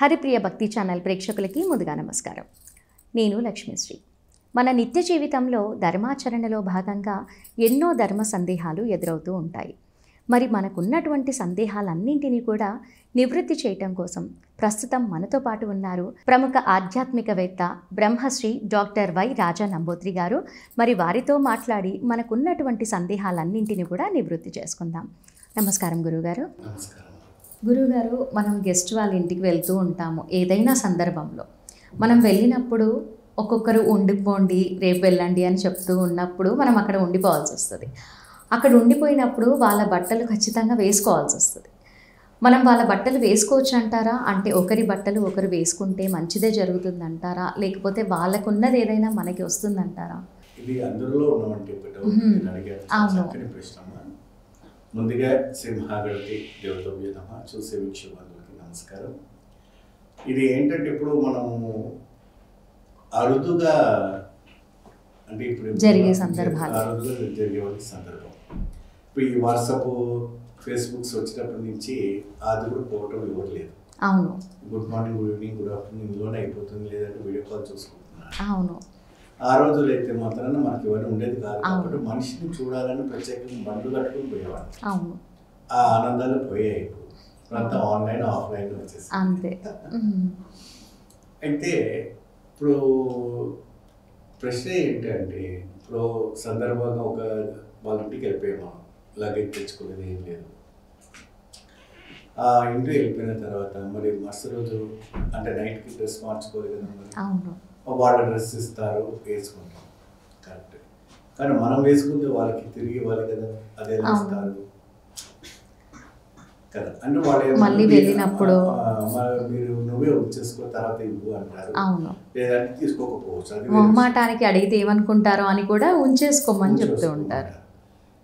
హరిప్రియ భక్తి ఛానల్ ప్రేక్షకులకి ముందుగా నమస్కారం. నేను లక్ష్మీశ్రీ. మన నిత్య జీవితంలో ధర్మాచరణలో భాగంగా ఎన్నో ధర్మ సందేహాలు ఎదురవుతూ ఉంటాయి. మరి మనకున్నటువంటి సందేహాలన్నింటినీ కూడా నివృత్తి చేయటం కోసం ప్రస్తుతం మనతో పాటు ఉన్నారు ప్రముఖ ఆధ్యాత్మికవేత్త బ్రహ్మశ్రీ డాక్టర్ వై రాజా నంబూద్రి గారు. మరి వారితో మాట్లాడి మనకున్నటువంటి సందేహాలన్నింటినీ కూడా నివృత్తి చేసుకుందాం. నమస్కారం గురుగారు. నమస్కారం గురుగారు, మనం గెస్ట్ వాళ్ళ ఇంటికి వెళ్తూ ఉంటాము. ఏదైనా సందర్భంలో మనం వెళ్ళినప్పుడు ఒక్కొక్కరు ఉండిపోండి, రేపు వెళ్ళండి అని చెప్తూ ఉన్నప్పుడు మనం అక్కడ ఉండిపోవాల్సి వస్తుంది. అక్కడ ఉండిపోయినప్పుడు వాళ్ళ బట్టలు ఖచ్చితంగా వేసుకోవాల్సి వస్తుంది. మనం వాళ్ళ బట్టలు వేసుకోవచ్చు అంటారా? అంటే ఒకరి బట్టలు ఒకరు వేసుకుంటే మంచిదే జరుగుతుందంటారా? లేకపోతే వాళ్ళకున్నది ఏదైనా మనకి వస్తుందంటారా? ఇది అందరిలో ఉన్నవంటి చక్కని ప్రశ్న. ముందుగా శ్రీ మహాగణపతి దేవతవ్య నమ. చూసే వీక్షకులందరికీ నమస్కారం. ఇది ఏంటంటే ఇప్పుడు మనము అరుదుగా అంటే ఇప్పుడు జరిగే సందర్భాలు, అరుదుగా జరిగే సందర్భం. ఇప్పుడు ఈ వాట్సాప్ ఫేస్బుక్స్ వచ్చినప్పటి నుంచి అది కూడా పోవటం ఎవరు లేదు. అవును, good morning, good evening, good afternoon ఇందులోనే అయిపోతుంది. లేదంటే వీడియో కాల్ చూసుకుంటున్నాను. అవును. ఆ రోజులు అయితే మాత్రాన మనకి ఎవరైనా ఉండేది కాదు కాబట్టి మనిషిని చూడాలని ప్రత్యేకంగా బండ్లు కట్టుకుని పోయేవాడు. అవును, ఆ ఆనందాలు పోయాయి. ఇప్పుడు అంతా ఆన్లైన్ ఆఫ్లైన్ వచ్చేసి అంతే. అయితే ఇప్పుడు ప్రశ్న ఏంటంటే, ఇప్పుడు సందర్భంగా ఒక వాళ్ళ ఇంటికి వెళ్ళిపోయాము, లగేజ్ తెచ్చుకునేది ఏం లేదు. ఆ ఇంటికి వెళ్ళిపోయిన తర్వాత మరి మరుసటి రోజు అంటే నైట్కి డ్రెస్ మార్చుకోవాలి కదా, అవును, వాళ్ళ డ్రెస్ ఇస్తారు, వేసుకుంటాం. కరెక్ట్. కానీ మనం వేసుకుంటే వాళ్ళకి తిరిగి ఇవ్వాలి కదా, అదే ఇస్తారు కదా. అంటే వాళ్ళు మళ్ళీ వెళ్ళినప్పుడు మీరు నువ్వే వచ్చేసుకో తర్వాత ఇవ్వు అంటారు. అవును, లేదంటే తీసుకోకపోవచ్చు. అది మొహమాటానికి అడిగితే ఏమనుకుంటారో అని కూడా ఉంచేసుకోమని చెప్తూ ఉంటారు.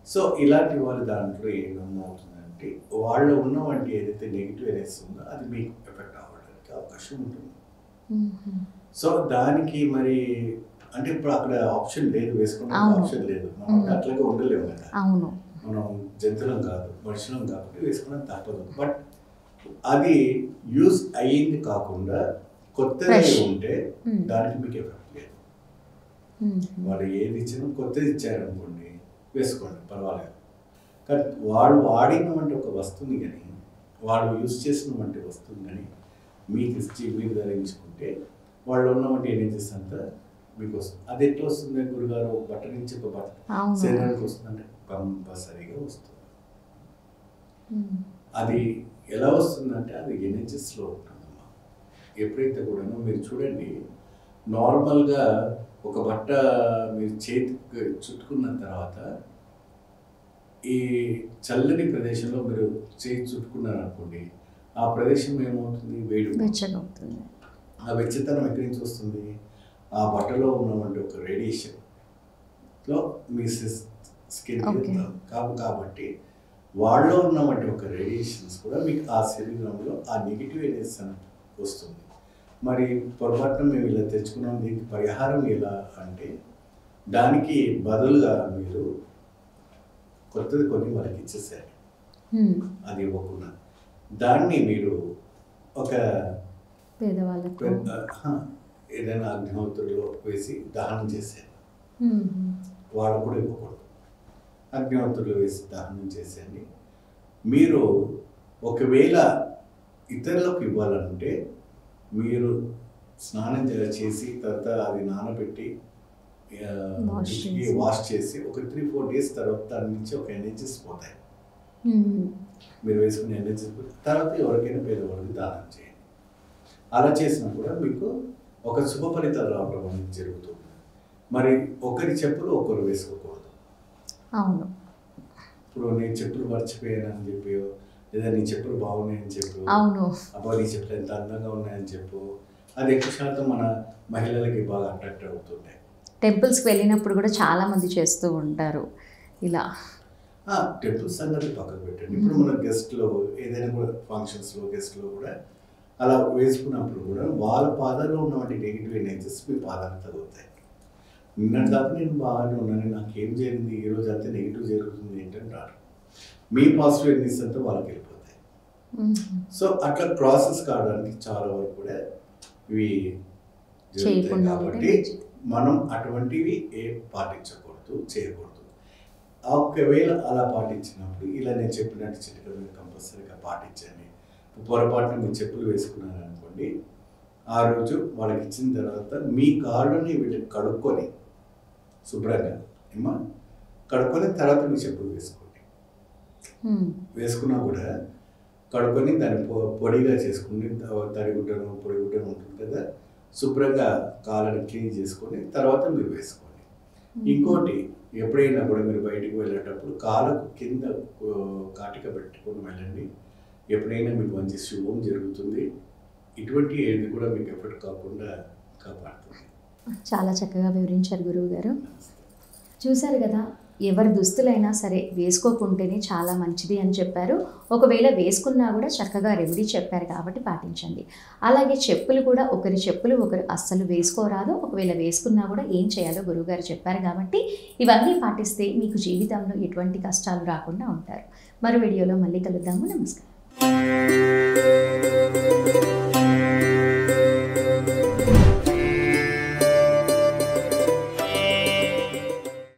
సో ఇలాంటి వాళ్ళ దాంట్లో ఏమవుతుందంటే వాళ్ళు ఉన్నవంటి ఏదైతే నెగిటివ్ ఎనర్జీ ఉందో అది మీకు ఎఫెక్ట్ అవ్వడానికి అవకాశం ఉంటుంది. సో దానికి మరి అంటే ఇప్పుడు అక్కడ ఆప్షన్ లేదు, వేసుకునే ఆప్షన్ లేదు. మనం అట్లాగే ఉండలేము కదా. అవును, మనం జంతువులం కాదు, మనుషులం కాబట్టి వేసుకోవడం తప్పదు. బట్ అది యూజ్ అయ్యింది కాకుండా కొత్తది ఉంటే దానికి మీకు ఎఫెక్ట్ లేదు. వాళ్ళు ఏది ఇచ్చినా కొత్తది ఇచ్చారనుకోండి, వేసుకోండి, పర్వాలేదు. కానీ వాళ్ళు వాడినటువంటి ఒక వస్తువుని కానీ వాళ్ళు యూజ్ చేసినటువంటి వస్తువుని కానీ మీకు ఇచ్చి మీరు ధరించుకుంటే వాళ్ళు ఉన్నటువంటి ఎనర్జీస్ అంతా మీకు వస్తుంది. అది ఎట్లా వస్తుంది గురుగారు? ఒక బట్ట నుంచి ఒక బట్ట శరీరానికి వస్తుందంటే కంపల్సరీగా వస్తుంది. అది ఎలా వస్తుందంటే అది ఎనర్జీస్లో ఉంటుందమ్మా. ఎప్పుడైతే కూడాను మీరు చూడండి, నార్మల్గా ఒక బట్ట మీరు చేతికి చుట్టుకున్న తర్వాత ఈ చల్లని ప్రదేశంలో మీరు చేతి చుట్టుకున్నారనుకోండి, ఆ ప్రదేశం ఏమవుతుంది? వేడి అవుతుంది. ఆ వెచ్చతనం ఎక్కడి నుంచి వస్తుంది? ఆ బట్టలో ఉన్నటువంటి ఒక రేడియేషన్లో మీ స్కిన్ కాబట్టి వాళ్ళలో ఉన్నటువంటి ఒక రేడియేషన్స్ కూడా మీకు ఆ శరీరంలో ఆ నెగిటివ్ ఎనర్జీ వస్తుంది. మరి పొరపాటున మేము ఇలా తెచ్చుకున్నాం, దీనికి పరిహారం ఎలా అంటే దానికి బదులుగా మీరు కొత్తది కొన్ని వాళ్ళకి ఇచ్చేసారు. అది ఇవ్వకుండా దాన్ని మీరు ఒక పేదవాళ్ళకు ఏదైనా అగ్నిహోత్రులో వేసి దహనం చేశారు. వాళ్ళు కూడా ఇవ్వకూడదు. అగ్నిహోత్రులో వేసి దహనం చేసేయండి. మీరు ఒకవేళ ఇతరులకు ఇవ్వాలంటే మీరు స్నానం చేసి తర్వాత అది నానబెట్టి వాష్ చేసి ఒక 3-4 డేస్ తర్వాత దాని నుంచి ఒక ఎనర్జీస్ పోతాయి. మీరు వేసుకునే ఎనర్జీస్ తర్వాత ఎవరికైనా పేదవాళ్ళకి దానం చేయండి. అలా చేసినా కూడా మీకు ఒక శుభ ఫలితాలు రావడం అనేది జరుగుతుంది. మరి ఒకరి చెప్పులు ఒకరు వేసుకోకూడదు. అవును. ఇప్పుడు నేను చెప్పులు మర్చిపోయానని చెప్పి, లేదా నీ చెప్పులు బాగున్నాయని చెప్పు, అవును, అబ్బా నీ చెప్పులు ఎంత అందంగా ఉన్నాయని చెప్పు, అది ఎక్కువ శాతం మన మహిళలకి బాగా అట్రాక్ట్ అవుతుంటాయి. టెంపుల్స్కి వెళ్ళినప్పుడు కూడా చాలా మంది చేస్తూ ఉంటారు ఇలా. టెంపుల్స్ సంగతి పక్కకు పెట్టండి. ఇప్పుడు మన గెస్ట్లో ఏదైనా కూడా ఫంక్షన్స్లో గెస్ట్లో కూడా అలా వేసుకున్నప్పుడు కూడా వాళ్ళ పాదాల్లో ఉన్నటువంటి నెగిటివ్ ఎనర్జీస్ మీ పాదాలు తగ్గుతాయి. నిన్నటి దాకా నేను బాగానే ఉన్నాను, నాకేం జరిగింది, ఈరోజు అంతా నెగిటివ్ జరుగుతుంది ఏంటంటారు. మీ పాజిటివ్ ఎనర్జీస్ అంతా వాళ్ళకి వెళ్ళిపోతాయి. సో అట్లా క్రాసెస్ కావడానికి చాలా వరకు కూడా ఇవి జరుగుతాయి. చేయకుండా కాబట్టి మనం అటువంటివి పాటించకూడదు, చేయకూడదు. ఒకవేళ అలా పాటించినప్పుడు ఇలా నేను చెప్పినట్టు చిటికలు మీరు కంపల్సరీగా పాటించండి. పొరపాటున మీరు చెప్పులు వేసుకున్నారనుకోండి, ఆ రోజు వాళ్ళకి ఇచ్చిన తర్వాత మీ కాళ్ళని వీళ్ళకి కడుక్కొని శుభ్రంగా కడుక్కొని తర్వాత మీ చెప్పులు వేసుకోండి. వేసుకున్నా కూడా కడుక్కొని దాన్ని పొడిగా చేసుకుని తడిగుడ్డను పొడిగుడ్డను ఉంటుంది కదా, శుభ్రంగా కాళ్ళని క్లీన్ చేసుకొని తర్వాత మీరు వేసుకోండి. ఇంకోటి, ఎప్పుడైనా కూడా మీరు బయటికి వెళ్ళేటప్పుడు కాళ్ళకు కింద కాటిక పెట్టుకొని వెళ్ళండి. ఎప్పుడైనా మీకు మంచి శుభం జరుగుతుంది. ఇటువంటి ఏది కూడా మీకు ఎఫెక్ట్ కాకుండా కాపాడుతుంది. చాలా చక్కగా వివరించారు గురువు గారు. చూశారు కదా, ఎవరి దుస్తులైనా సరే వేసుకోకుంటేనే చాలా మంచిది అని చెప్పారు. ఒకవేళ వేసుకున్నా కూడా చక్కగా రెమెడీ చెప్పారు కాబట్టి పాటించండి. అలాగే చెప్పులు కూడా ఒకరి చెప్పులు ఒకరు అస్సలు వేసుకోరాదు. ఒకవేళ వేసుకున్నా కూడా ఏం చేయాలో గురువుగారు చెప్పారు కాబట్టి ఇవన్నీ పాటిస్తే మీకు జీవితంలో ఎటువంటి కష్టాలు రాకుండా ఉంటారు. మరో వీడియోలో మళ్ళీ కలుద్దాము. నమస్కారం.